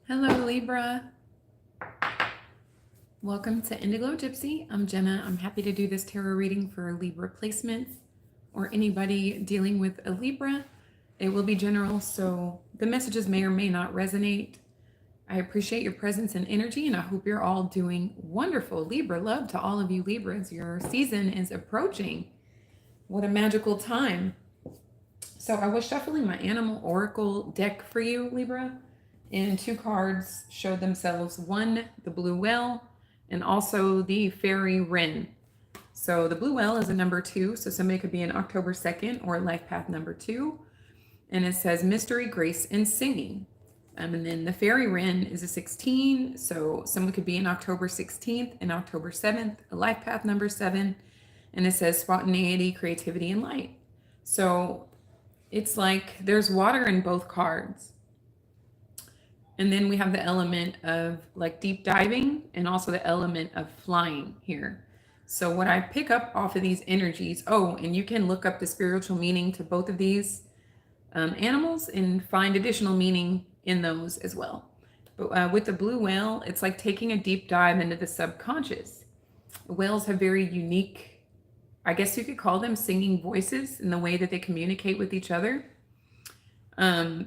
Hello, Libra. Welcome to Indiglojypsy. I'm Jenna. I'm happy to do this tarot reading for Libra placements or anybody dealing with a Libra. It will be general, so the messages may or may not resonate. I appreciate your presence and energy, and I hope you're all doing wonderful. Libra, love to all of you Libras. Your season is approaching. What a magical time. So I was shuffling my animal oracle deck for you, Libra, and two cards showed themselves. One, the blue whale, and also the fairy wren. So the blue whale is a number 2, so somebody could be an October 2nd or life path number 2. And it says mystery, grace, and singing. And then the fairy wren is a 16, so someone could be an October 16th and October 7th, a life path number 7. And it says spontaneity, creativity, and light. So it's like there's water in both cards. And then we have the element of like deep diving and also the element of flying here. So what I pick up off of these energies, and you can look up the spiritual meaning to both of these animals and find additional meaning in those as well. But with the blue whale, it's like taking a deep dive into the subconscious. Whales have very unique, I guess you could call them singing voices in the way that they communicate with each other.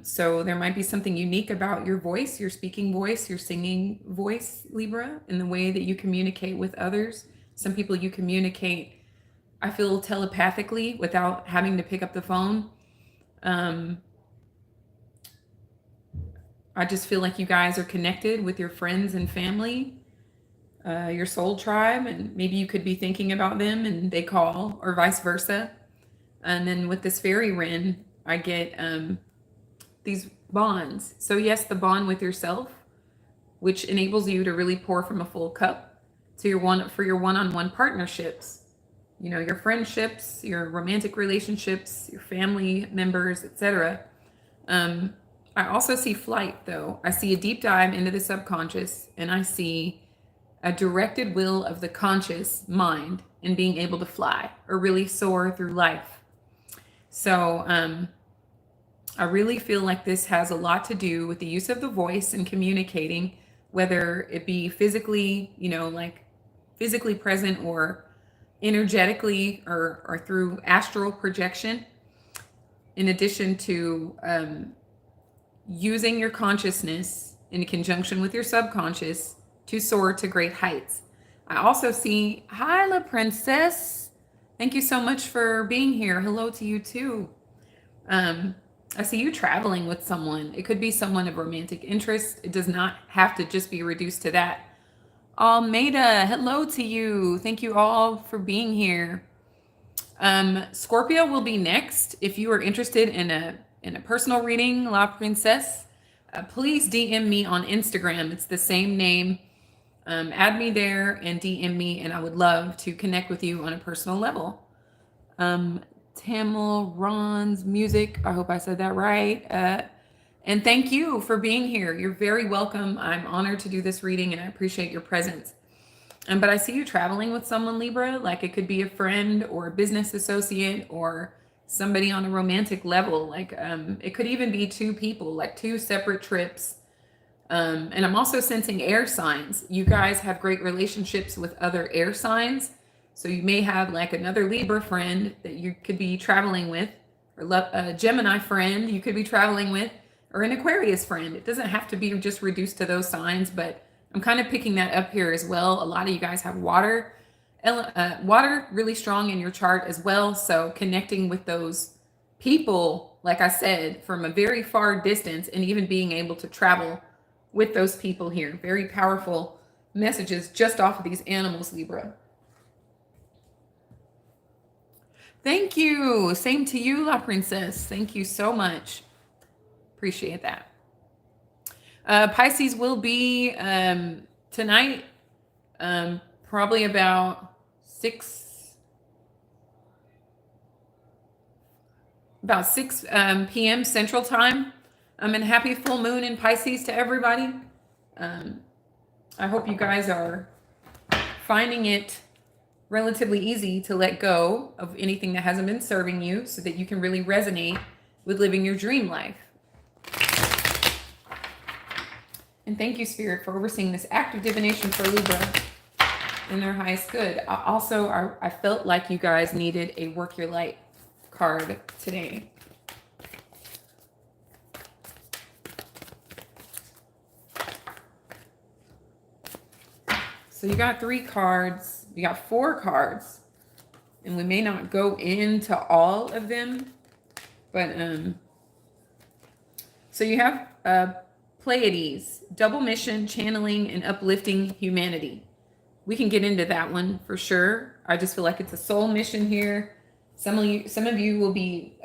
So there might be something unique about your voice, your speaking voice, your singing voice, Libra, in the way that you communicate with others. Some people you communicate, I feel, telepathically without having to pick up the phone. I just feel like you guys are connected with your friends and family, your soul tribe, and maybe you could be thinking about them and they call, or vice versa. And then with this fairy wren, I get these bonds. So yes, the bond with yourself, which enables you to really pour from a full cup to your one-on-one partnerships, your friendships, your romantic relationships, your family members, etc. I also see flight, though. I see a deep dive into the subconscious, and I see a directed will of the conscious mind in being able to fly or really soar through life. So I really feel like this has a lot to do with the use of the voice and communicating, whether it be physically, like physically present or energetically or through astral projection, in addition to using your consciousness in conjunction with your subconscious to soar to great heights. I also see, hi, La Princess. Thank you so much for being here. Hello to you too. I see you traveling with someone. It could be someone of romantic interest. It does not have to just be reduced to that. Almeida, hello to you. Thank you all for being here. Scorpio will be next. If you are interested in a personal reading, La Princess, please DM me on Instagram. It's the same name. Add me there and DM me, and I would love to connect with you on a personal level. Tamil Ron's music. I hope I said that right. And thank you for being here. You're very welcome. I'm honored to do this reading, and I appreciate your presence. But I see you traveling with someone, Libra. Like it could be a friend or a business associate or somebody on a romantic level. Like it could even be two people, like two separate trips. And I'm also sensing air signs. You guys have great relationships with other air signs. So you may have like another Libra friend that you could be traveling with, or a Gemini friend you could be traveling with, or an Aquarius friend. It doesn't have to be just reduced to those signs, but I'm kind of picking that up here as well. A lot of you guys have water really strong in your chart as well. So connecting with those people, like I said, from a very far distance, and even being able to travel with those people here. Very powerful messages just off of these animals, Libra. Thank you. Same to you, La Princess. Thank you so much. Appreciate that. Pisces will be tonight, probably about 6 p.m. Central Time. And happy full moon in Pisces to everybody. I hope you guys are finding it relatively easy to let go of anything that hasn't been serving you so that you can really resonate with living your dream life. And thank you, Spirit, for overseeing this act of divination for Libra in their highest good. I felt like you guys needed a work your light card today. So you got 3 cards, you got 4 cards, and we may not go into all of them, but so you have Pleiades, double mission, channeling, and uplifting humanity. We can get into that one for sure. I just feel like it's a soul mission here. Some of you will be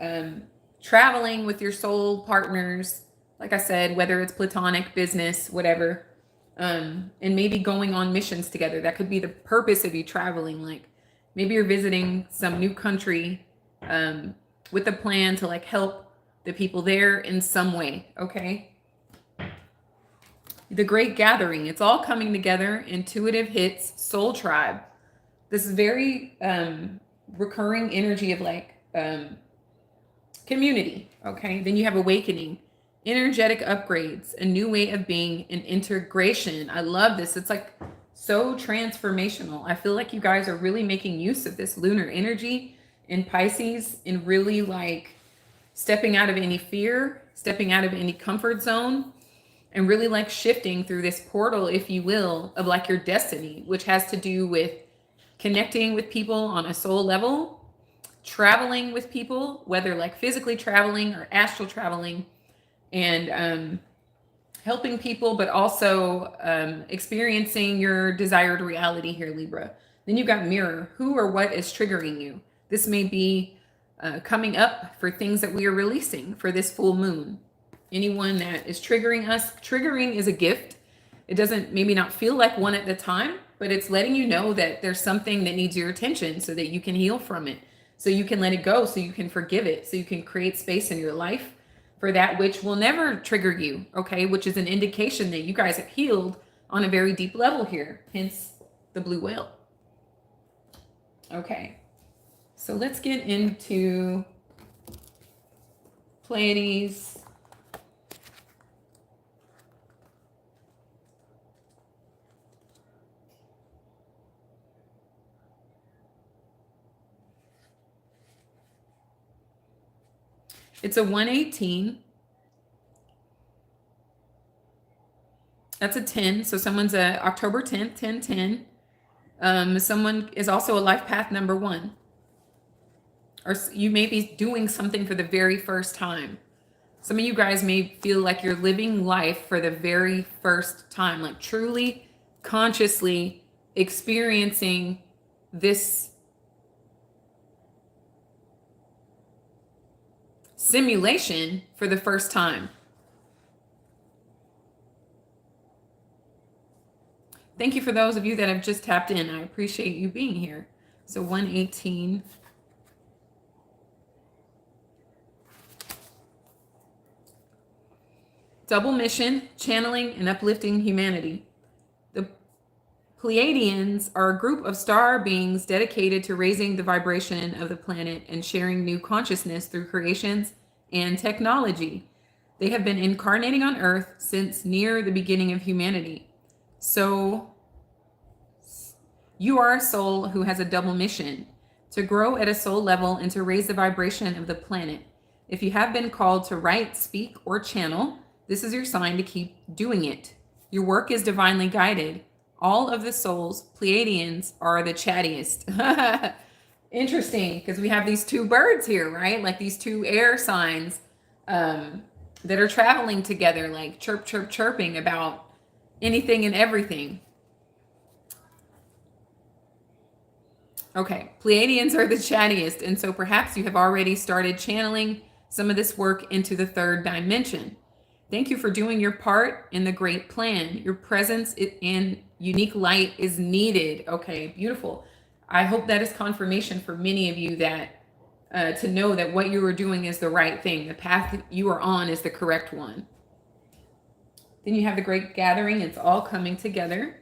traveling with your soul partners, like I said, whether it's platonic, business, whatever, and maybe going on missions together. That could be the purpose of you traveling. Like maybe you're visiting some new country with a plan to like help the people there in some way. Okay. The Great Gathering. It's all coming together. Intuitive hits. Soul Tribe. This is very recurring energy of like community. Okay. Then you have Awakening. Energetic upgrades. A new way of being. And integration. I love this. It's like so transformational. I feel like you guys are really making use of this lunar energy in Pisces and really like stepping out of any fear, stepping out of any comfort zone, and really like shifting through this portal, if you will, of like your destiny, which has to do with connecting with people on a soul level, traveling with people, whether like physically traveling or astral traveling, and helping people, but also experiencing your desired reality here, Libra. Then you've got Mirror. Who or what is triggering you? This may be coming up for things that we are releasing for this full moon. Anyone that is triggering us. Triggering is a gift. It doesn't maybe not feel like one at the time, but it's letting you know that there's something that needs your attention so that you can heal from it, so you can let it go, so you can forgive it, so you can create space in your life for that which will never trigger you, okay? Which is an indication that you guys have healed on a very deep level here, hence the blue whale. Okay, so let's get into Pleiades. It's a 118. That's a 10. So someone's a October 10th, 1010. Someone is also a life path number 1. Or you may be doing something for the very first time. Some of you guys may feel like you're living life for the very first time, like truly, consciously experiencing this simulation for the first time. Thank you for those of you that have just tapped in. I appreciate you being here. So 118. Double mission, channeling, and uplifting humanity. The Pleiadians are a group of star beings dedicated to raising the vibration of the planet and sharing new consciousness through creations and technology. They have been incarnating on Earth since near the beginning of humanity. So you are a soul who has a double mission: to grow at a soul level and to raise the vibration of the planet. If you have been called to write, speak, or channel, this is your sign to keep doing it. Your work is divinely guided. All of the souls, Pleiadians, are the chattiest. Interesting, because we have these 2 birds here, right? Like these 2 air signs that are traveling together, like chirp, chirp, chirping about anything and everything. Okay, Pleiadians are the chattiest, and so perhaps you have already started channeling some of this work into the 3rd dimension. Thank you for doing your part in the great plan. Your presence and unique light is needed. Okay, beautiful. I hope that is confirmation for many of you that to know that what you are doing is the right thing. The path you are on is the correct one. Then you have the Great Gathering. It's all coming together.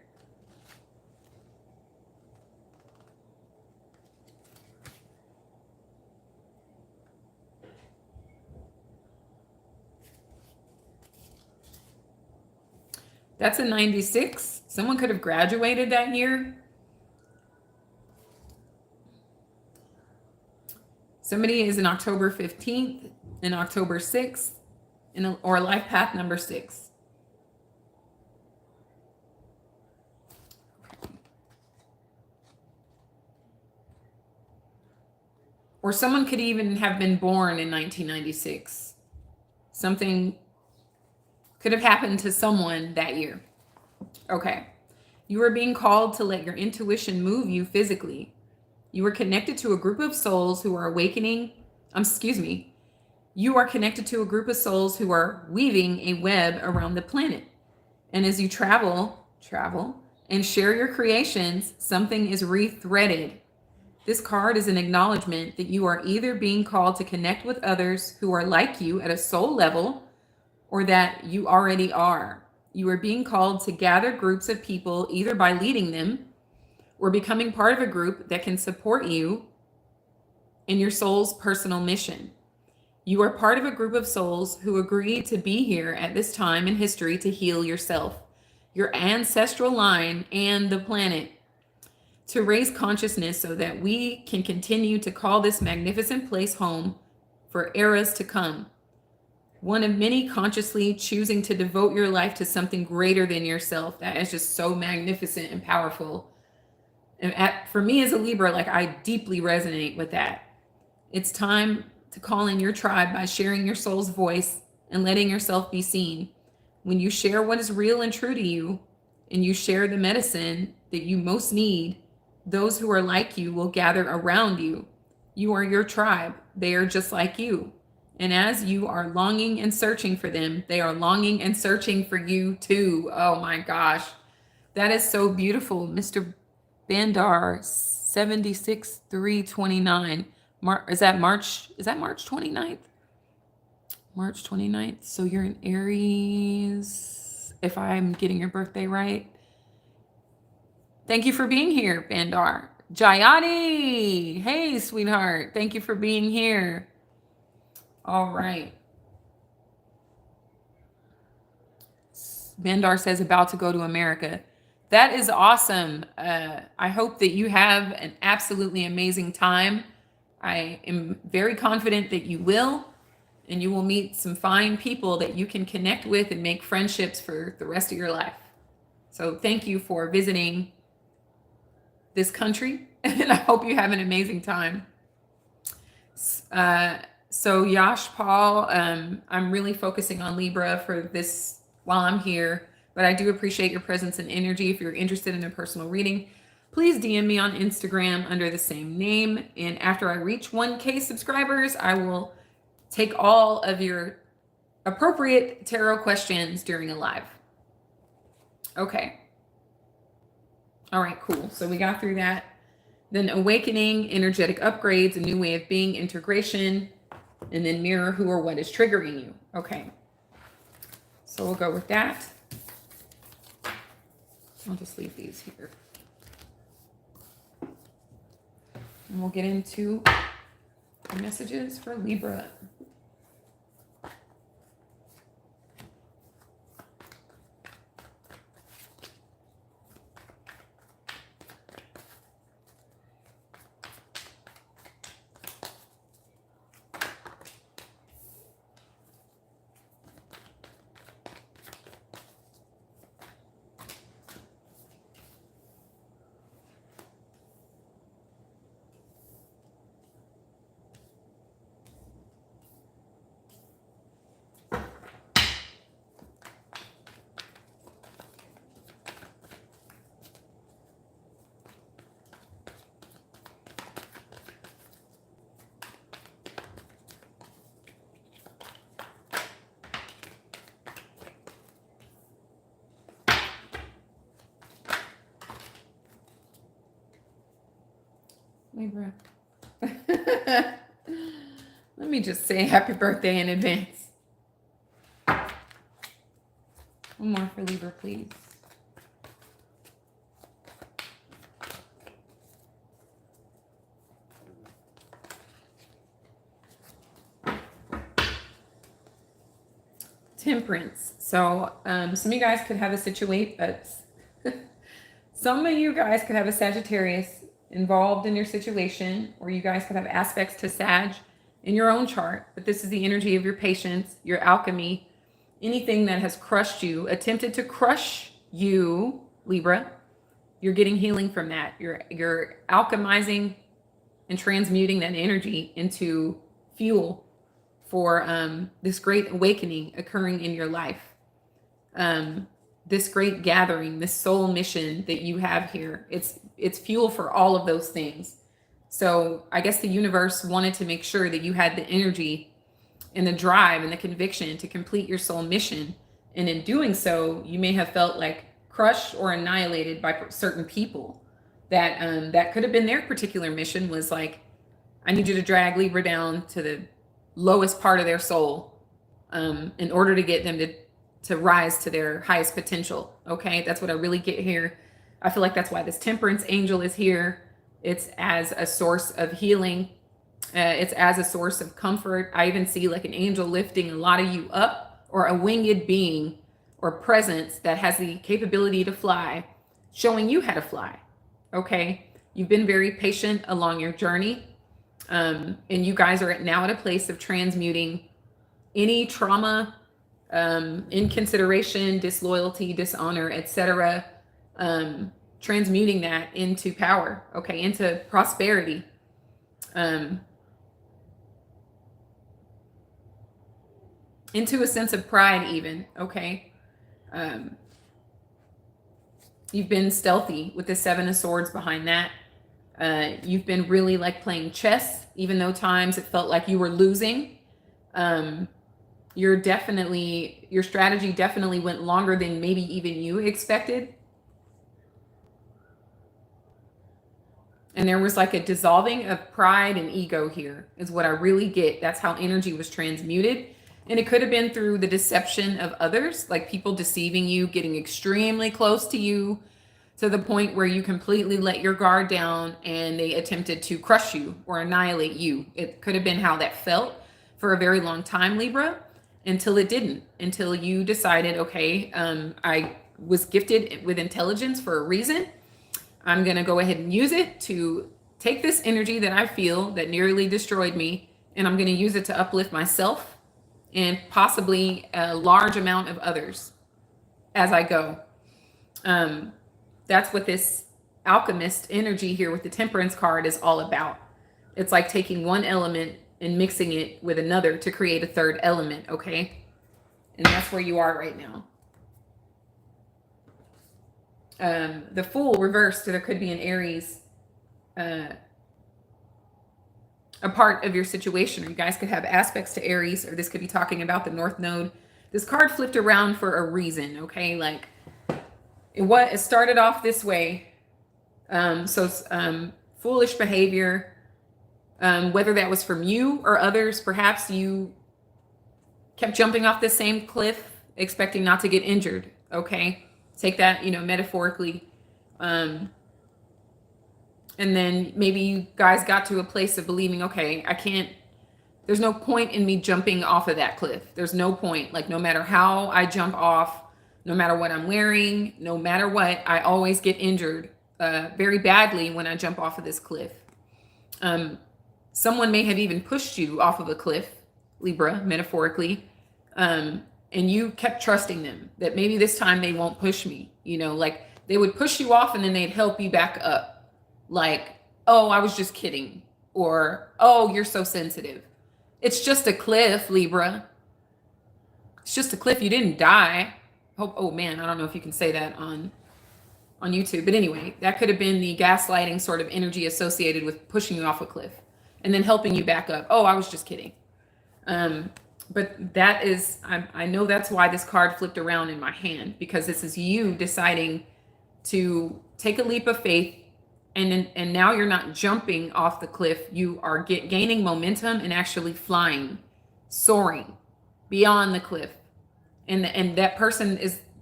That's a 96. Someone could have graduated that year. Somebody is in October 15th, in October 6th, or life path number 6. Or someone could even have been born in 1996. Something could have happened to someone that year. Okay. You are being called to let your intuition move you physically. You are connected to a group of souls who are awakening. You are connected to a group of souls who are weaving a web around the planet. And as you travel, and share your creations, something is rethreaded. This card is an acknowledgement that you are either being called to connect with others who are like you at a soul level, or that you already are. You are being called to gather groups of people either by leading them or becoming part of a group that can support you in your soul's personal mission. You are part of a group of souls who agreed to be here at this time in history to heal yourself, your ancestral line, and the planet, to raise consciousness so that we can continue to call this magnificent place home for eras to come. One of many consciously choosing to devote your life to something greater than yourself. That is just so magnificent and powerful. And for me as a Libra, like, I deeply resonate with that. It's time to call in your tribe by sharing your soul's voice and letting yourself be seen. When you share what is real and true to you, and you share the medicine that you most need, those who are like you will gather around you. You are your tribe. They are just like you. And as you are longing and searching for them, they are longing and searching for you too. Oh my gosh. That is so beautiful. Mr. Bandar, 76329. Is that March 29th? March 29th. So you're in Aries, if I'm getting your birthday right. Thank you for being here, Bandar. Jayati, hey, sweetheart. Thank you for being here. All right. Bandar says about to go to America. That is awesome. I hope that you have an absolutely amazing time. I am very confident that you will, and you will meet some fine people that you can connect with and make friendships for the rest of your life. So thank you for visiting this country, and I hope you have an amazing time. So Yash Paul, I'm really focusing on Libra for this while I'm here, but I do appreciate your presence and energy. If you're interested in a personal reading, please DM me on Instagram under the same name. And after I reach 1K subscribers, I will take all of your appropriate tarot questions during a live. Okay. All right, cool. So we got through that. Then awakening, energetic upgrades, a new way of being, integration, and then mirror who or what is triggering you. Okay. So we'll go with that. I'll just leave these here. And we'll get into the messages for Libra. Libra. Let me just say happy birthday in advance. One more for Libra, please. Temperance. So some of you guys could have a situation. Some of you guys could have a Sagittarius involved in your situation, or you guys could have aspects to Sag in your own chart. But this is the energy of your patience, your alchemy, anything that has crushed you, attempted to crush you, Libra. You're getting healing from that. You're alchemizing and transmuting that energy into fuel for this great awakening occurring in your life. This great gathering, this soul mission that you have here. It's fuel for all of those things. So I guess the universe wanted to make sure that you had the energy and the drive and the conviction to complete your soul mission. And in doing so, you may have felt like crushed or annihilated by certain people that could have been their particular mission, was like, I need you to drag Libra down to the lowest part of their soul in order to get them to rise to their highest potential. Okay, that's what I really get here. I feel like that's why this Temperance Angel is here. It's as a source of healing. It's as a source of comfort. I even see like an angel lifting a lot of you up, or a winged being or presence that has the capability to fly, showing you how to fly. Okay, you've been very patient along your journey. And you guys are now at a place of transmuting any trauma, inconsideration, disloyalty, dishonor, etc. Transmuting that into power, okay, into prosperity. Into a sense of pride even, okay? You've been stealthy with the Seven of Swords behind that. You've been really like playing chess, even though times it felt like you were losing. Your strategy definitely went longer than maybe even you expected. And there was like a dissolving of pride and ego here, is what I really get. That's how energy was transmuted. And it could have been through the deception of others, like people deceiving you, getting extremely close to you, to the point where you completely let your guard down and they attempted to crush you or annihilate you. It could have been how that felt for a very long time, Libra, until it didn't, until you decided, okay, I was gifted with intelligence for a reason. I'm going to go ahead and use it to take this energy that I feel that nearly destroyed me, and I'm going to use it to uplift myself and possibly a large amount of others as I go. That's what this alchemist energy here with the Temperance card is all about. It's like taking one element and mixing it with another to create a third element, okay? And that's where you are right now. The Fool reversed, so there could be an Aries a part of your situation, or you guys could have aspects to Aries, or this could be talking about the North Node. This card flipped around for a reason, okay? Like, it started off this way. Foolish behavior, whether that was from you or others. Perhaps you kept jumping off the same cliff expecting not to get injured, okay? Take that, metaphorically. And then maybe you guys got to a place of believing, okay, there's no point in me jumping off of that cliff. There's no point. Like, no matter how I jump off, no matter what I'm wearing, no matter what, I always get injured very badly when I jump off of this cliff. Someone may have even pushed you off of a cliff, Libra, metaphorically, and you kept trusting them that maybe this time they won't push me. Like, they would push you off and then they'd help you back up. Like, oh, I was just kidding. Or, oh, you're so sensitive. It's just a cliff, Libra. It's just a cliff. You didn't die. Oh man, I don't know if you can say that on YouTube. But anyway, that could have been the gaslighting sort of energy associated with pushing you off a cliff and then helping you back up. Oh, I was just kidding. But that is, I know that's why this card flipped around in my hand, because this is you deciding to take a leap of faith. And now you're not jumping off the cliff. You are gaining momentum and actually flying, soaring beyond the cliff. And that person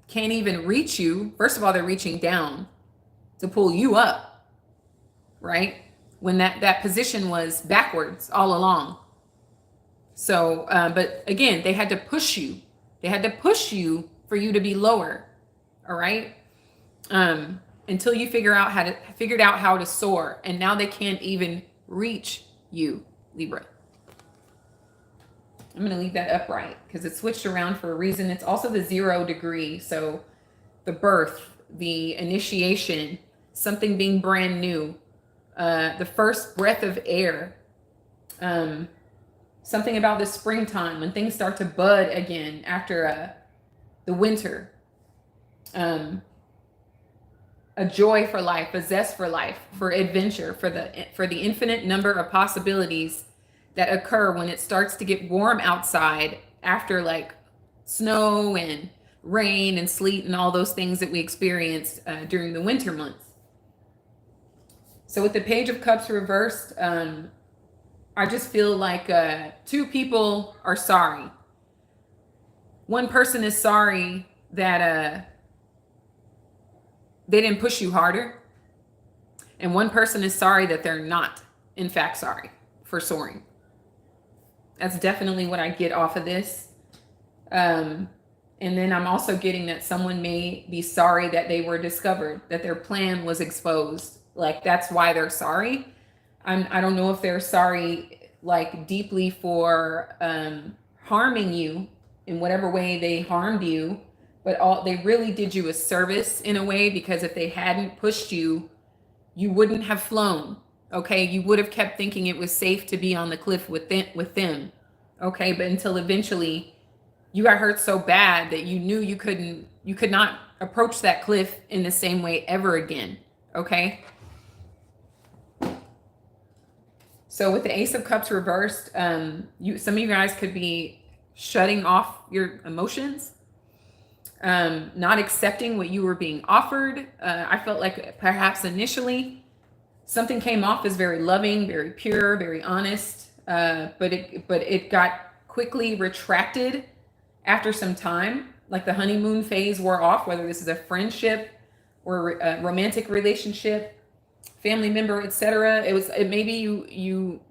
can't even reach you. First of all, they're reaching down to pull you up, right? When that position was backwards all along. So, but again, they had to push you They had to push you for you to be lower. All right. Until you figured out how to soar. And now they can't even reach you, Libra. I'm going to leave that upright because it switched around for a reason. It's also the 0 degree. So the birth, the initiation, something being brand new, the first breath of air, something about the springtime when things start to bud again after the winter, a joy for life, a zest for life, for adventure, for the infinite number of possibilities that occur when it starts to get warm outside after like snow and rain and sleet and all those things that we experience during the winter months. So with the Page of Cups reversed, I just feel like 2 people are sorry. One person is sorry that they didn't push you harder. And one person is sorry that they're not, in fact, sorry for soaring. That's definitely what I get off of this. And then I'm also getting that someone may be sorry that they were discovered, that their plan was exposed. Like, that's why they're sorry. I don't know if they're sorry, like, deeply for harming you in whatever way they harmed you, but they really did you a service in a way, because if they hadn't pushed you, you wouldn't have flown. Okay, you would have kept thinking it was safe to be on the cliff with them. Okay, but until eventually you got hurt so bad that you knew you could not approach that cliff in the same way ever again. Okay. So with the Ace of Cups reversed, some of you guys could be shutting off your emotions, not accepting what you were being offered. I felt like perhaps initially something came off as very loving, very pure, very honest, but it got quickly retracted after some time. Like the honeymoon phase wore off, whether this is a friendship or a romantic relationship, family member, etc. It maybe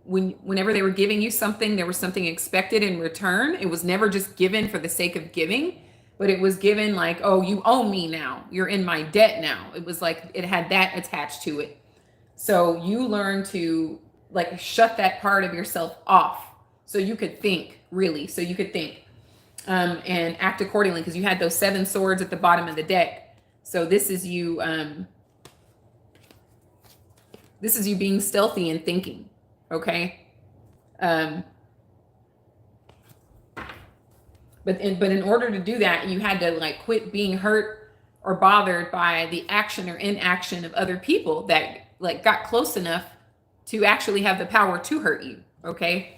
whenever they were giving you something, there was something expected in return. It was never just given for the sake of giving, but it was given like, oh, you owe me now. You're in my debt now. It was like it had that attached to it. So you learn to like shut that part of yourself off so you could think, really. So you could think and act accordingly, because you had those 7 swords at the bottom of the deck. So this is you being stealthy and thinking, okay? But in order to do that, you had to like quit being hurt or bothered by the action or inaction of other people that like got close enough to actually have the power to hurt you, okay?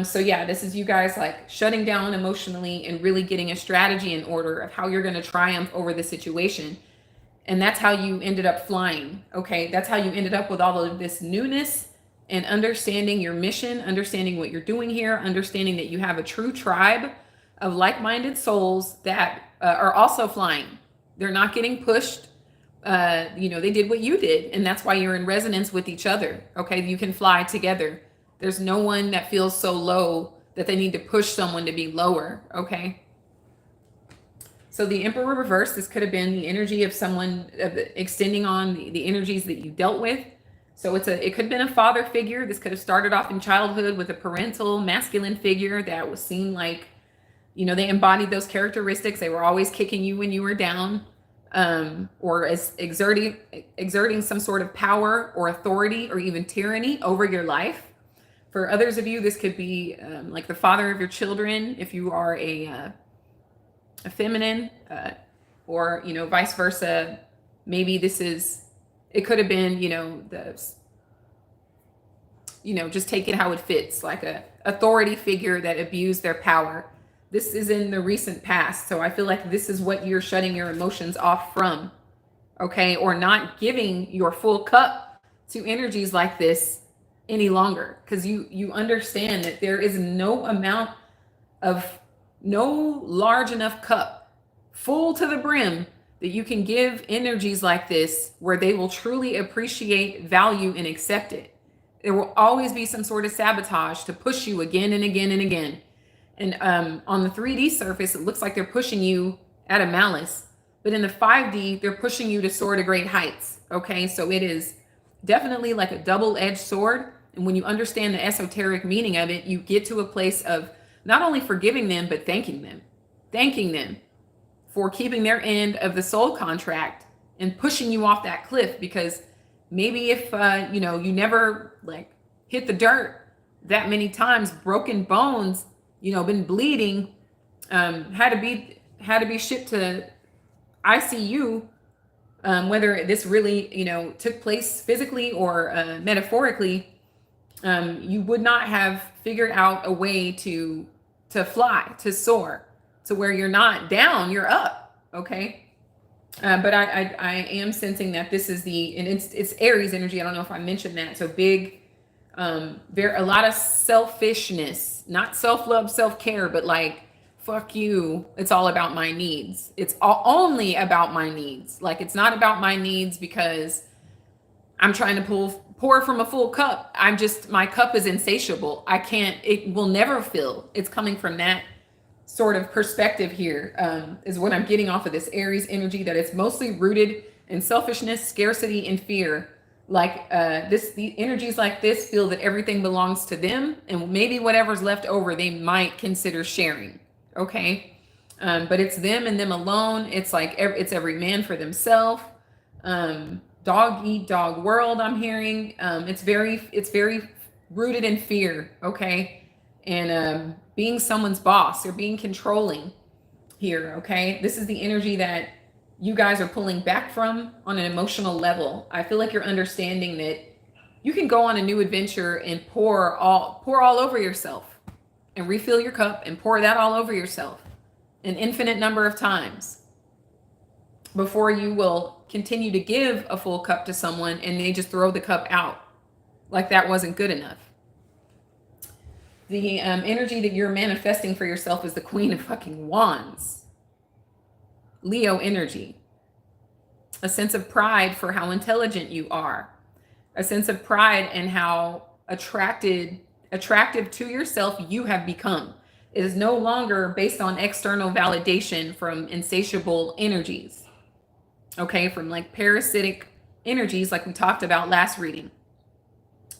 So yeah, this is you guys like shutting down emotionally and really getting a strategy in order of how you're going to triumph over the situation. And that's how you ended up flying. Okay. That's how you ended up with all of this newness and understanding your mission, understanding what you're doing here, understanding that you have a true tribe of like-minded souls that are also flying. They're not getting pushed. They did what you did. And that's why you're in resonance with each other. Okay. You can fly together. There's no one that feels so low that they need to push someone to be lower. Okay. So the Emperor reverse, this could have been the energy of someone extending on the energies that you dealt with. So it could have been a father figure. This could have started off in childhood with a parental masculine figure that was seen like, they embodied those characteristics. They were always kicking you when you were down, or as exerting some sort of power or authority or even tyranny over your life. For others of you, this could be like the father of your children, if you are a feminine, or, vice versa. Maybe it could have been, just take it how it fits, like a authority figure that abused their power. This is in the recent past. So I feel like this is what you're shutting your emotions off from, okay? Or not giving your full cup to energies like this any longer, because you understand that there is no large enough cup full to the brim that you can give energies like this where they will truly appreciate, value, and accept it. There will always be some sort of sabotage to push you again and again and again. And on the 3D surface, it looks like they're pushing you out of malice. But in the 5D, they're pushing you to soar to great heights. Okay, so it is definitely like a double-edged sword. And when you understand the esoteric meaning of it, you get to a place of not only forgiving them, but thanking them. Thanking them for keeping their end of the soul contract and pushing you off that cliff. Because maybe if, you never like hit the dirt that many times, broken bones, been bleeding, had to be shipped to ICU, whether this really, took place physically or metaphorically, you would not have figured out a way to fly, to soar, to where you're not down, you're up. Okay. But I am sensing that this is and it's Aries energy. I don't know if I mentioned that. So big, a lot of selfishness, not self-love, self-care, but like, fuck you. It's all about my needs. It's only about my needs. Like, it's not about my needs because I'm trying to pour from a full cup. My cup is insatiable. It will never fill. It's coming from that sort of perspective here, is what I'm getting off of this Aries energy, that it's mostly rooted in selfishness, scarcity, and fear. Like the energies like this feel that everything belongs to them, and maybe whatever's left over, they might consider sharing. Okay. But it's them and them alone. It's like, it's every man for themselves. Dog eat dog world, I'm hearing. It's very rooted in fear. Okay. And being someone's boss or being controlling here. Okay. This is the energy that you guys are pulling back from on an emotional level. I feel like you're understanding that you can go on a new adventure and pour all over yourself and refill your cup and pour that all over yourself an infinite number of times before you will continue to give a full cup to someone and they just throw the cup out like that wasn't good enough. The energy that you're manifesting for yourself is the Queen of fucking Wands. Leo energy. A sense of pride for how intelligent you are. A sense of pride in how attractive to yourself you have become. It is no longer based on external validation from insatiable energies. Okay, from like parasitic energies like we talked about last reading.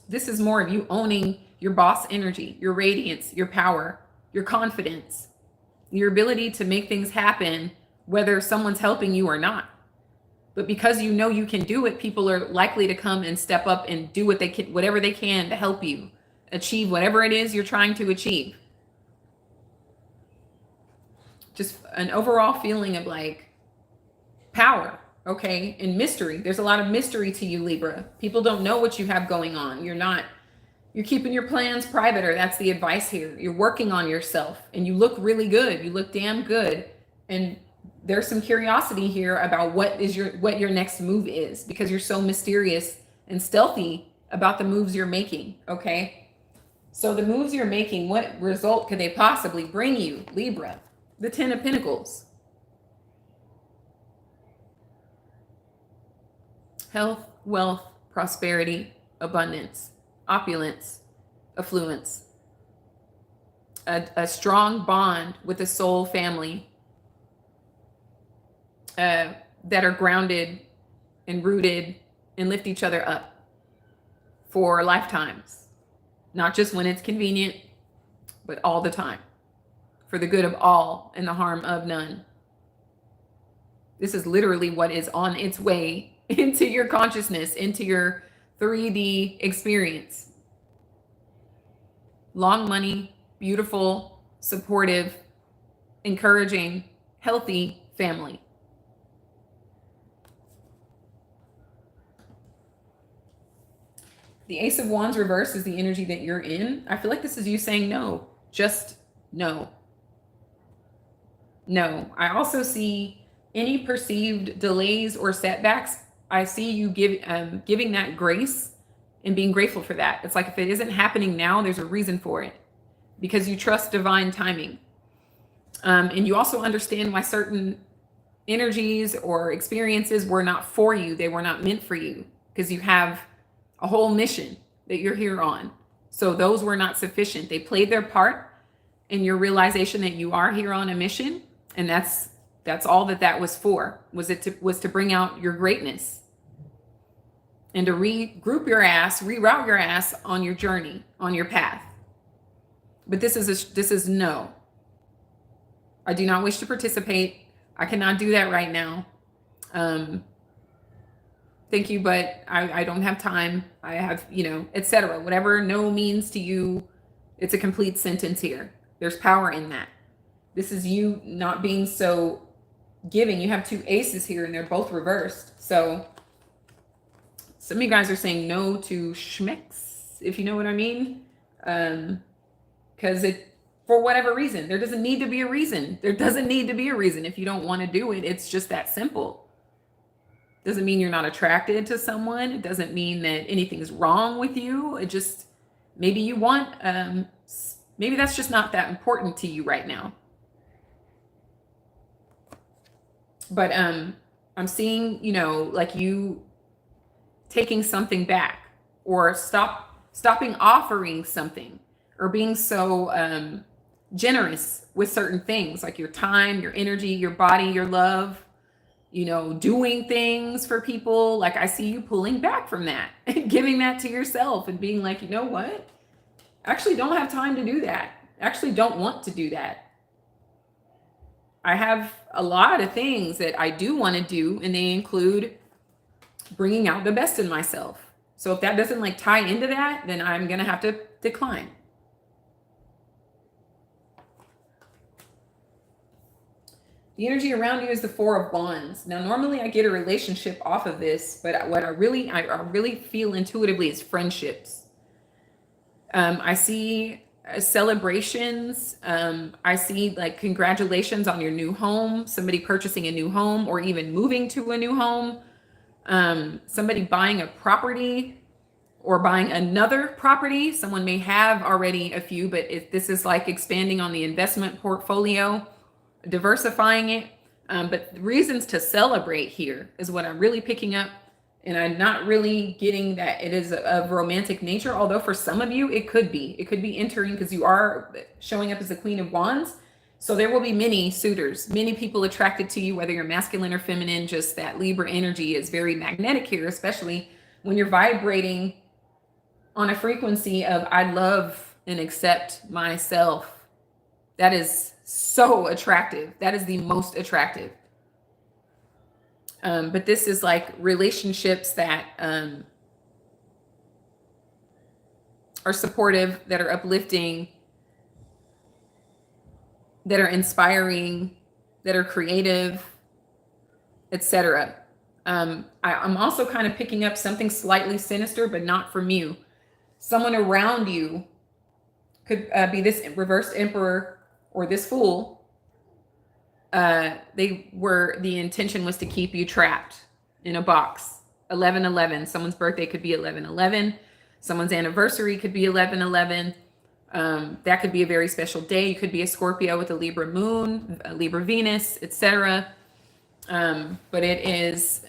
This is more of you owning your boss energy, your radiance, your power, your confidence, your ability to make things happen whether someone's helping you or not. But because you know you can do it, people are likely to come and step up and do whatever they can to help you achieve whatever it is you're trying to achieve. Just an overall feeling of like power, okay, and mystery. There's a lot of mystery to you, Libra. People don't know what you have going on. You're keeping your plans private, or that's the advice here. You're working on yourself and you look really good. You look damn good. And there's some curiosity here about what your next move is, because you're so mysterious and stealthy about the moves you're making. Okay. So the moves you're making, what result could they possibly bring you, Libra? The 10 of Pentacles. Health, wealth, prosperity, abundance, opulence, affluence. A strong bond with a soul family that are grounded and rooted and lift each other up for lifetimes. Not just when it's convenient, but all the time. For the good of all and the harm of none. This is literally what is on its way into your consciousness, into your 3D experience. Long money, beautiful, supportive, encouraging, healthy family. The Ace of Wands reverse is the energy that you're in. I feel like this is you saying no. Just no. No. I also see any perceived delays or setbacks. I see you giving that grace and being grateful for that. It's like, if it isn't happening now, there's a reason for it, because you trust divine timing. And you also understand why certain energies or experiences were not for you. They were not meant for you, because you have a whole mission that you're here on. So those were not sufficient. They played their part, and your realization that you are here on a mission, and that's all that was for. Was to bring out your greatness and to reroute your ass on your journey, on your path. But this is no. I do not wish to participate. I cannot do that right now. Thank you, but I don't have time. I have, etc. Whatever no means to you, it's a complete sentence here. There's power in that. This is you not being so giving. You have two aces here and they're both reversed. So some of you guys are saying no to schmecks, if you know what I mean. Because for whatever reason, there doesn't need to be a reason. There doesn't need to be a reason if you don't want to do it. It's just that simple. Doesn't mean you're not attracted to someone. It doesn't mean that anything's wrong with you. It just, maybe you want, maybe that's just not that important to you right now. But I'm seeing, like you taking something back, or stopping offering something, or being so generous with certain things, like your time, your energy, your body, your love, doing things for people. Like I see you pulling back from that and giving that to yourself and being like, you know what? I actually don't have time to do that. I actually don't want to do that. I have a lot of things that I do want to do, and they include bringing out the best in myself. So if that doesn't like tie into that, then I'm going to have to decline. The energy around you is the Four of Wands. Now, normally I get a relationship off of this, but what I really feel intuitively is friendships. I see celebrations. I see like congratulations on your new home, somebody purchasing a new home, or even moving to a new home. Somebody buying a property or buying another property. Someone may have already a few, but this is like expanding on the investment portfolio, diversifying it. But reasons to celebrate here is what I'm really picking up. And I'm not really getting that it is of romantic nature, although for some of you, it could be. It could be entering, because you are showing up as the Queen of Wands. So there will be many suitors, many people attracted to you, whether you're masculine or feminine. Just that Libra energy is very magnetic here, especially when you're vibrating on a frequency of I love and accept myself. That is so attractive. That is the most attractive. But this is like relationships that are supportive, that are uplifting, that are inspiring, that are creative, etc. I'm also kind of picking up something slightly sinister, but not from you. Someone around you could be this reversed emperor or this fool. The intention was to keep you trapped in a box. 11/11. Someone's birthday could be 11/11. Someone's anniversary could be 11/11. That could be a very special day. You could be a Scorpio with a Libra moon, a Libra Venus, etc. But it is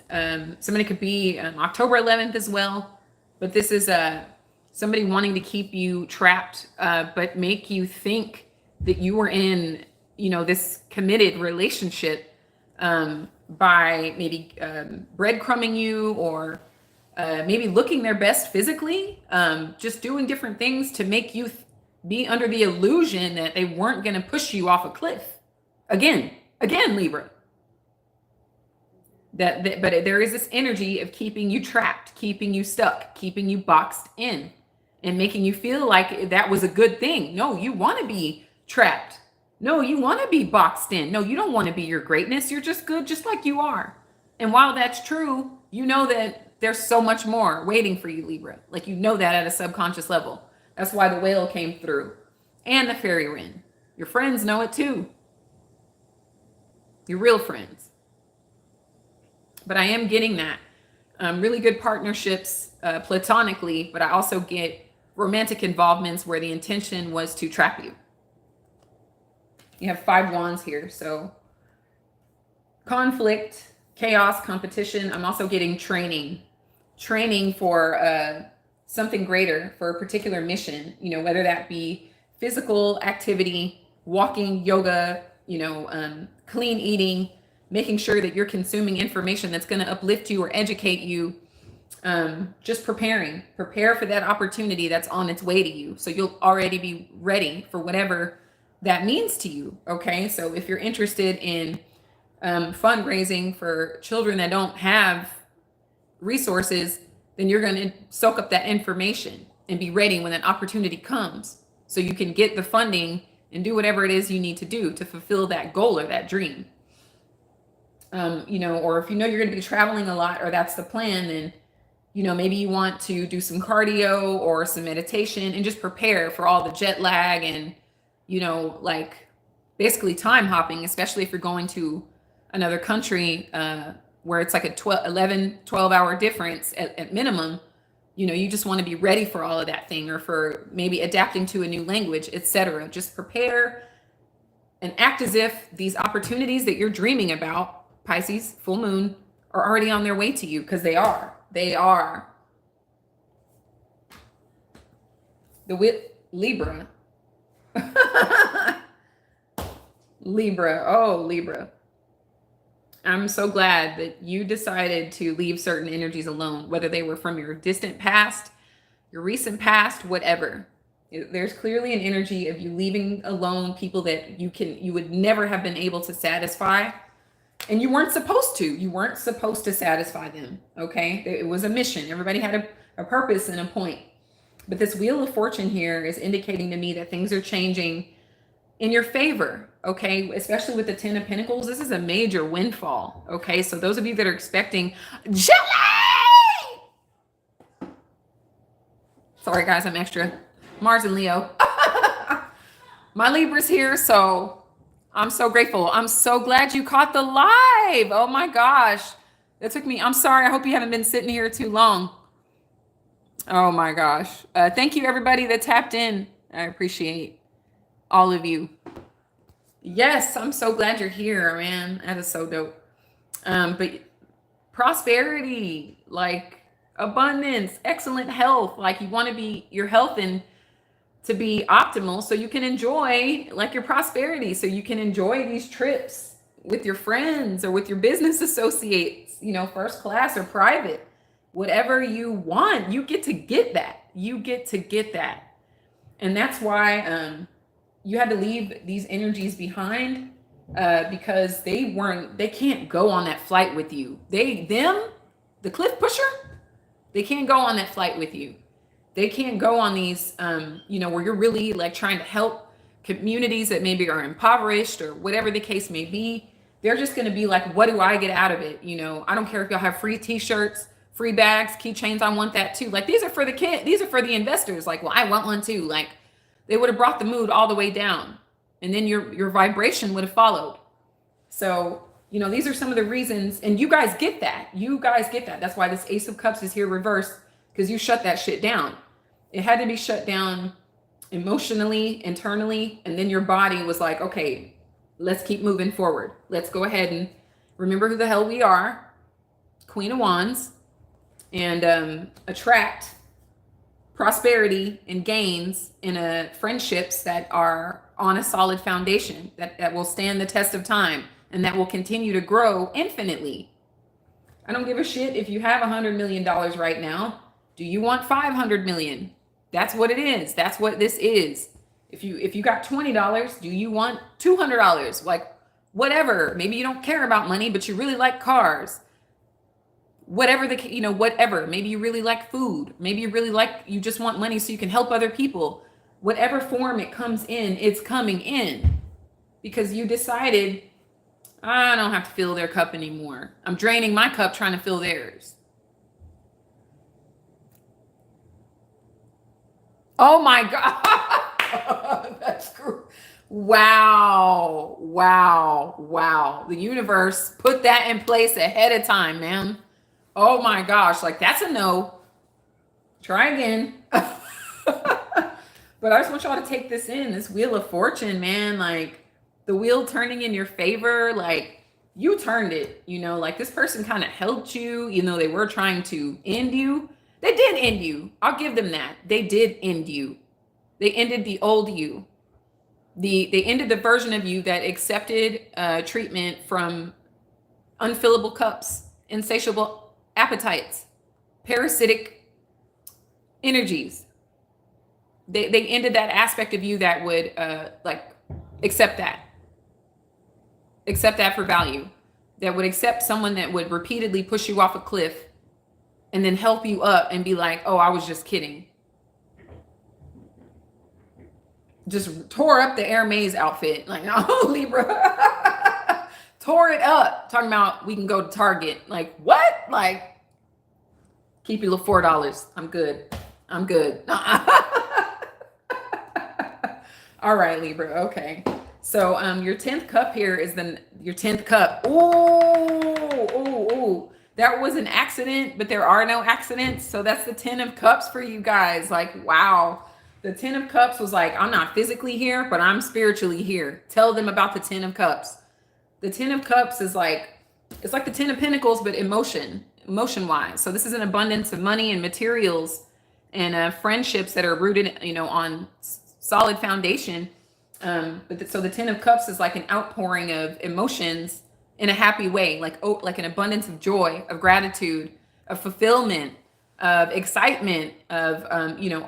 somebody could be October 11th as well. But this is somebody wanting to keep you trapped, but make you think that you were in this committed relationship by maybe breadcrumbing you, or maybe looking their best physically, just doing different things to make you be under the illusion that they weren't going to push you off a cliff. Again, Libra. But there is this energy of keeping you trapped, keeping you stuck, keeping you boxed in, and making you feel like that was a good thing. No, you want to be trapped. No, you want to be boxed in. No, you don't want to be your greatness. You're just good, just like you are. And while that's true, you know that there's so much more waiting for you, Libra. Like, you know that at a subconscious level. That's why the whale came through. And the fairy wren. Your friends know it too. Your real friends. But I am getting that. Really good partnerships platonically, but I also get romantic involvements where the intention was to trap you. You have 5 wands here, so conflict, chaos, competition. I'm also getting training for something greater, for a particular mission, whether that be physical activity, walking, yoga, clean eating, making sure that you're consuming information that's going to uplift you or educate you. Just prepare for that opportunity that's on its way to you. So you'll already be ready for whatever that means to you. Okay. So if you're interested in fundraising for children that don't have resources, then you're going to soak up that information and be ready when that opportunity comes. So you can get the funding and do whatever it is you need to do to fulfill that goal or that dream. Or if you're going to be traveling a lot, or that's the plan, then maybe you want to do some cardio or some meditation and just prepare for all the jet lag and, like basically time hopping, especially if you're going to another country where it's like a 12 hour difference at minimum. You just want to be ready for all of that thing, or for maybe adapting to a new language, etc. Just prepare and act as if these opportunities that you're dreaming about, Pisces, full moon, are already on their way to you, because they are. They are. Libra. Libra. Oh, Libra. I'm so glad that you decided to leave certain energies alone, whether they were from your distant past, your recent past, whatever. There's clearly an energy of you leaving alone people that you would never have been able to satisfy. And you weren't supposed to. You weren't supposed to satisfy them. Okay? It was a mission. Everybody had a purpose and a point. But this Wheel of Fortune here is indicating to me that things are changing in your favor. Okay? Especially with the Ten of Pentacles. This is a major windfall. Okay? So those of you that are expecting jelly! Sorry, guys. I'm extra. Mars and Leo. My Libra's here, so I'm so grateful. I'm so glad you caught the live. Oh my gosh. That took me. I'm sorry. I hope you haven't been sitting here too long. Oh my gosh. Thank you, everybody that tapped in. I appreciate all of you. Yes, I'm so glad you're here, man. That is so dope. But prosperity, like abundance, excellent health. Like you want to be your health and to be optimal so you can enjoy like your prosperity, so you can enjoy these trips with your friends or with your business associates, first class or private, whatever you want, you get to get that. You get to get that. And that's why you had to leave these energies behind because they can't go on that flight with you. The cliff pusher, they can't go on that flight with you. They can't go on these, where you're really like trying to help communities that maybe are impoverished or whatever the case may be. They're just going to be like, what do I get out of it? I don't care if y'all have free t-shirts, free bags, keychains. I want that too. Like these are for the kid. These are for the investors. Like, well, I want one too. Like they would have brought the mood all the way down, and then your vibration would have followed. So, these are some of the reasons, and you guys get that. That's why this Ace of Cups is here reversed, because you shut that shit down. It had to be shut down emotionally, internally, and then your body was like, okay, let's keep moving forward. Let's go ahead and remember who the hell we are, Queen of Wands, and attract prosperity and gains in friendships that are on a solid foundation, that will stand the test of time and that will continue to grow infinitely. I don't give a shit if you have $100 million right now. Do you want 500 million? That's what it is. That's what this is. If you got $20, do you want $200? Like whatever. Maybe you don't care about money, but you really like cars. Whatever whatever. Maybe you really like food. Maybe you just want money so you can help other people. Whatever form it comes in, it's coming in because you decided, I don't have to fill their cup anymore. I'm draining my cup trying to fill theirs. Oh my God. That's cool. Wow. The universe put that in place ahead of time, man. Oh my gosh. Like that's a no. Try again. But I just want y'all to take this in, this Wheel of Fortune, man. Like the wheel turning in your favor, like you turned it, like this person kind of helped you, they were trying to end you. They did end you. I'll give them that. They did end you. They ended the old you. They ended the version of you that accepted treatment from unfillable cups, insatiable appetites, parasitic energies. They ended that aspect of you that would like accept that for value, that would accept someone that would repeatedly push you off a cliff and then help you up and be like, oh, I was just kidding. Just tore up the Air Maze outfit. Like, oh, Libra. Tore it up. Talking about we can go to Target. Like, what? Like, keep your little $4. I'm good. I'm good. All right, Libra. Okay. So your 10th cup here is your 10th cup. Ooh. That was an accident, but there are no accidents. So that's the 10 of cups for you guys. Like, wow. The 10 of cups was like, I'm not physically here, but I'm spiritually here. Tell them about the 10 of cups. The 10 of cups is like, it's like the 10 of pentacles, but emotion wise. So this is an abundance of money and materials and friendships that are rooted, on solid foundation. So the 10 of cups is like an outpouring of emotions in a happy way, like an abundance of joy, of gratitude, of fulfillment, of excitement, of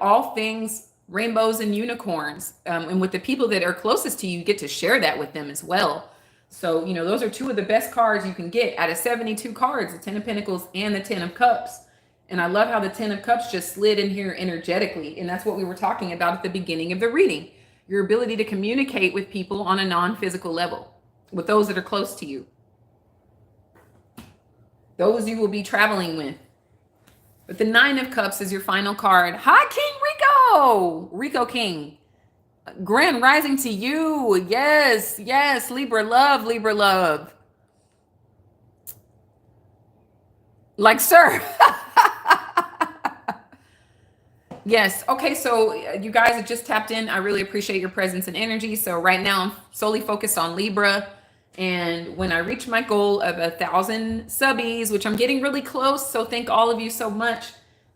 all things rainbows and unicorns. And with the people that are closest to you, you get to share that with them as well. So those are two of the best cards you can get out of 72 cards: the 10 of Pentacles and the 10 of Cups. And I love how the 10 of Cups just slid in here energetically, and that's what we were talking about at the beginning of the reading. Your ability to communicate with people on a non-physical level, with those that are close to you, those you will be traveling with. But the 9 of Cups is your final card. Hi, King Rico King. Grand rising to you. Yes, Libra love. Like, sir. Yes. Okay. So you guys have just tapped in. I really appreciate your presence and energy. So right now I'm solely focused on Libra. And when I reach my goal of 1,000 subbies, which I'm getting really close, so thank all of you so much.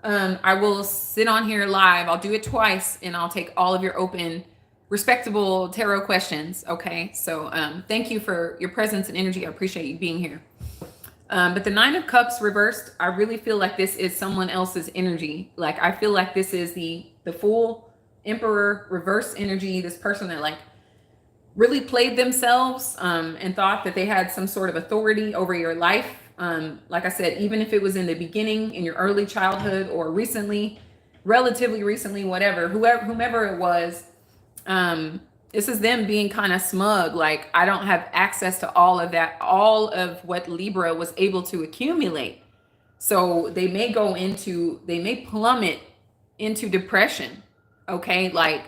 I will sit on here live. I'll do it twice, and I'll take all of your open, respectable tarot questions. Okay. So thank you for your presence and energy. I appreciate you being here. But the 9 of Cups reversed, I really feel like this is someone else's energy. Like, I feel like this is the Fool, Emperor, reverse energy. This person that like really played themselves and thought that they had some sort of authority over your life. Like I said, even if it was in the beginning, in your early childhood, or recently, relatively recently, whomever it was, this is them being kind of smug. Like, I don't have access to all of that, all of what Libra was able to accumulate. So they may plummet into depression. Okay. Like,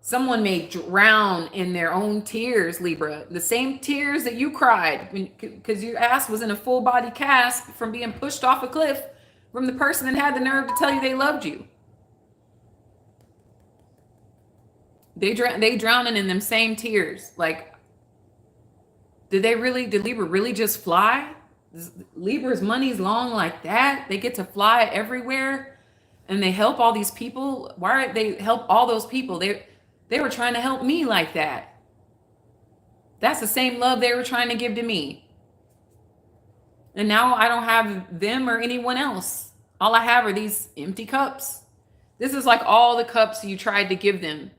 someone may drown in their own tears, Libra. The same tears that you cried because your ass was in a full body cast from being pushed off a cliff from the person that had the nerve to tell you they loved you. They drowning in them same tears. Like, did Libra really just fly? Libra's money's long like that. They get to fly everywhere and they help all these people. Why are they help all those people? They were trying to help me like that. That's the same love they were trying to give to me. And now I don't have them or anyone else. All I have are these empty cups. This is like all the cups you tried to give them,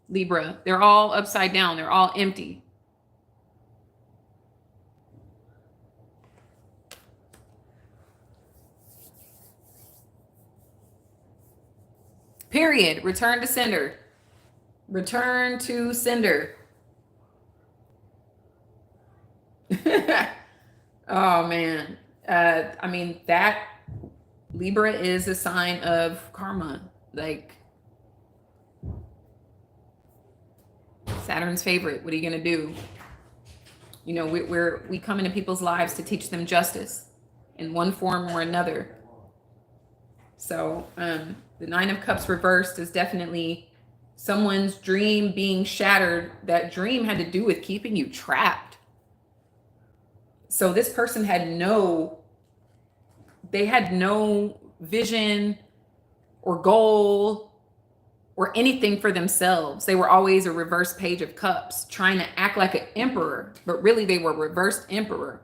Libra. They're all upside down. They're all empty. Period. Return to sender. Return to sender. Oh, man. I mean, that Libra is a sign of karma. Like, Saturn's favorite. What are you going to do? You know, we come into people's lives to teach them justice in one form or another. So the 9 of Cups reversed is definitely someone's dream being shattered. That dream had to do with keeping you trapped. So this person had no vision or goal or anything for themselves. They were always a reverse page of cups, trying to act like an emperor, but really they were reversed emperor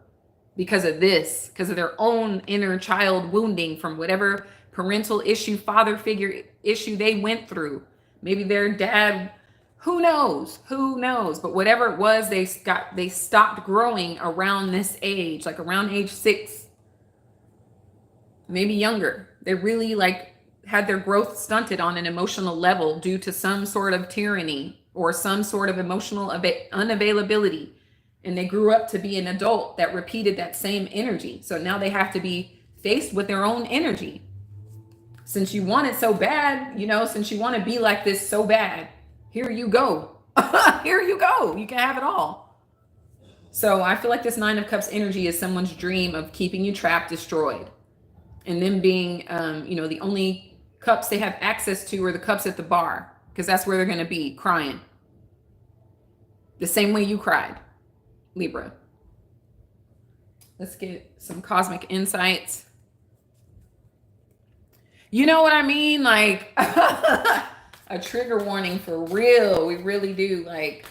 because of this, because of their own inner child wounding from whatever parental issue, father figure issue they went through. Maybe their dad, who knows, but whatever it was, they stopped growing around this age, like around age 6, maybe younger. They really like had their growth stunted on an emotional level due to some sort of tyranny or some sort of emotional unavailability. And they grew up to be an adult that repeated that same energy. So now they have to be faced with their own energy. Since you want it so bad, since you want to be like this so bad, here you go. Here you go. You can have it all. So I feel like this 9 of Cups energy is someone's dream of keeping you trapped, destroyed. And them being, the only cups they have access to are the cups at the bar, because that's where they're going to be crying. The same way you cried, Libra. Let's get some cosmic insights. You know what I mean? Like a trigger warning for real. We really do. Like,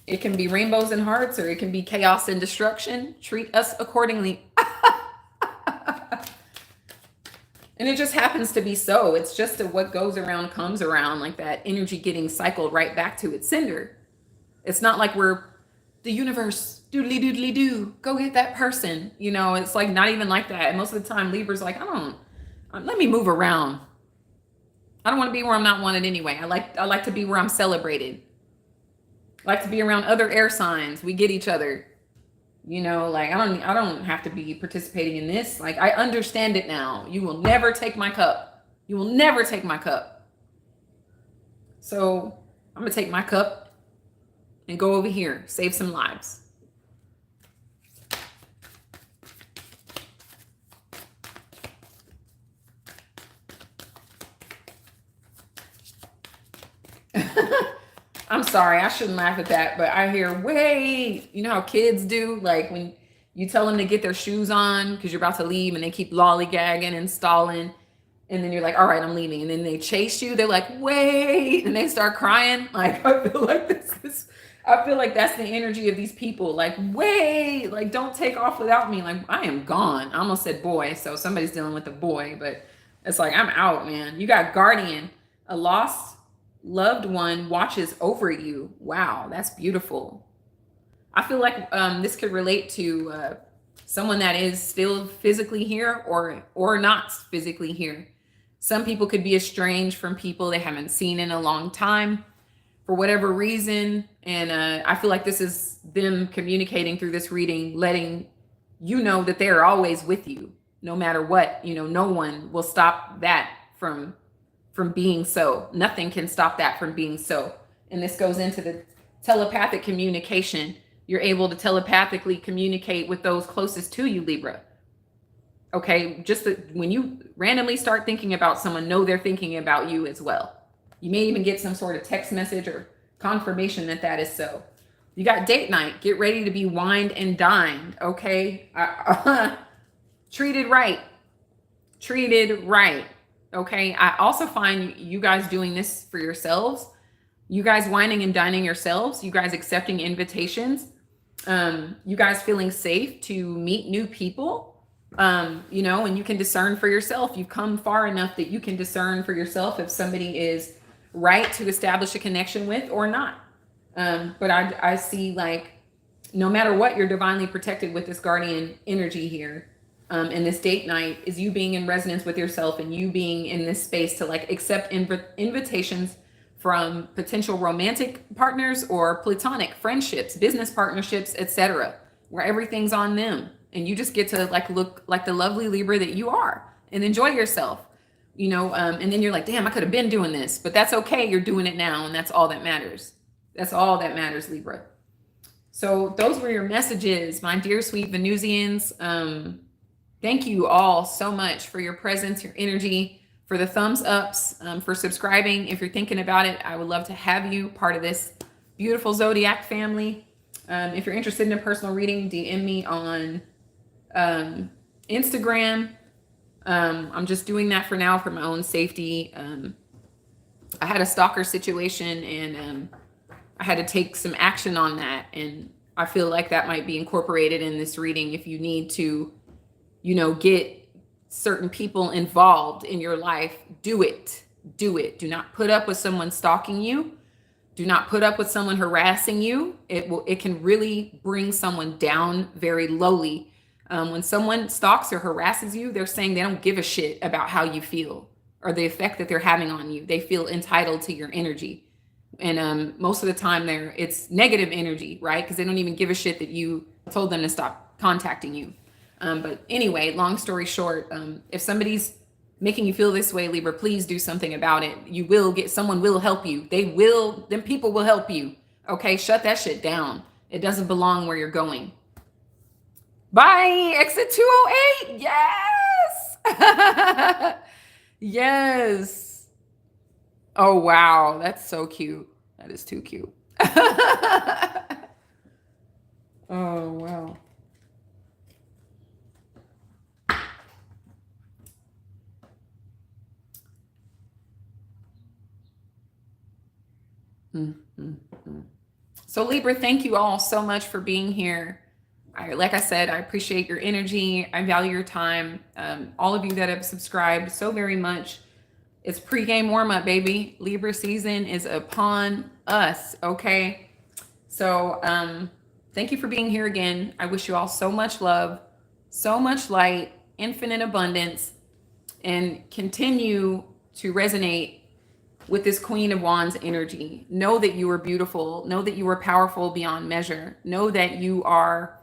it can be rainbows and hearts, or it can be chaos and destruction. Treat us accordingly. And it just happens to be so. It's just what goes around comes around, like that energy getting cycled right back to its sender. It's not like we're the universe, doodly doodly doo, go get that person. It's like not even like that. And most of the time, Libra's like, let me move around. I don't want to be where I'm not wanted anyway. I like to be where I'm celebrated. I like to be around other air signs. We get each other. Like I don't have to be participating in this. Like, I understand it now. You will never take my cup. You will never take my cup. So I'm gonna take my cup and go over here, save some lives. I'm sorry, I shouldn't laugh at that, but I hear, wait, you know how kids do? Like when you tell them to get their shoes on because you're about to leave and they keep lollygagging and stalling. And then you're like, all right, I'm leaving. And then they chase you. They're like, wait. And they start crying. Like, I feel like I feel like that's the energy of these people. Like, wait, like, don't take off without me. Like, I am gone. I almost said boy. So somebody's dealing with a boy, but it's like, I'm out, man. You got guardian, a lost loved one watches over you. Wow, that's beautiful. I feel like this could relate to someone that is still physically here or not physically here. Some people could be estranged from people they haven't seen in a long time for whatever reason. And I feel like this is them communicating through this reading, letting you know that they are always with you, no matter what. No one will stop that from being so. Nothing can stop that from being so. And this goes into the telepathic communication. You're able to telepathically communicate with those closest to you, Libra. Okay, when you randomly start thinking about someone, know they're thinking about you as well. You may even get some sort of text message or confirmation that is so. You got date night. Get ready to be wined and dined, okay? Treated right. Treated right. Okay, I also find you guys doing this for yourselves. You guys whining and dining yourselves. You guys accepting invitations. You guys feeling safe to meet new people. And you can discern for yourself. You've come far enough that you can discern for yourself if somebody is right to establish a connection with or not. But I see, like, no matter what, you're divinely protected with this guardian energy here. And this date night is you being in resonance with yourself and you being in this space to like accept invitations from potential romantic partners or platonic friendships, business partnerships, etc., where everything's on them. And you just get to like look like the lovely Libra that you are and enjoy yourself, and then you're like, damn, I could have been doing this, but that's okay. You're doing it now. And that's all that matters. That's all that matters, Libra. So those were your messages, my dear sweet Venusians. Thank you all so much for your presence, your energy, for the thumbs ups, for subscribing. If you're thinking about it, I would love to have you part of this beautiful Zodiac family. If you're interested in a personal reading, DM me on Instagram. I'm just doing that for now for my own safety. I had a stalker situation, and I had to take some action on that. And I feel like that might be incorporated in this reading. If you need to, get certain people involved in your life, do it. Do it. Do not put up with someone stalking you. Do not put up with someone harassing you. It can really bring someone down very lowly. When someone stalks or harasses you, they're saying they don't give a shit about how you feel or the effect that they're having on you. They feel entitled to your energy. And most of the time it's negative energy, right? Because they don't even give a shit that you told them to stop contacting you. But anyway, long story short, if somebody's making you feel this way, Libra, please do something about it. Someone will help you. Them people will help you. Okay, shut that shit down. It doesn't belong where you're going. Bye, exit 208. Yes. Yes. Oh, wow. That's so cute. That is too cute. Oh, wow. So Libra, thank you all so much for being here. Like I said, I appreciate your energy. I value your time. All of you that have subscribed so very much. It's pre-game warm-up, baby. Libra season is upon us, okay? So thank you for being here again. I wish you all so much love, so much light, infinite abundance, and continue to resonate with this Queen of Wands energy. Know that you are beautiful. Know that you are powerful beyond measure. Know that you are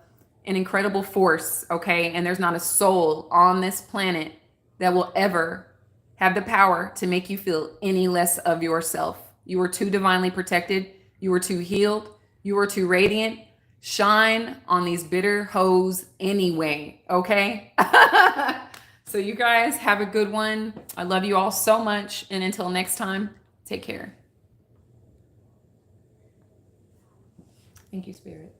an incredible force, okay? And there's not a soul on this planet that will ever have the power to make you feel any less of yourself. You are too divinely protected. You are too healed. You are too radiant. Shine on these bitter hoes anyway, okay? So you guys have a good one. I love you all so much. And until next time, take care. Thank you, Spirit.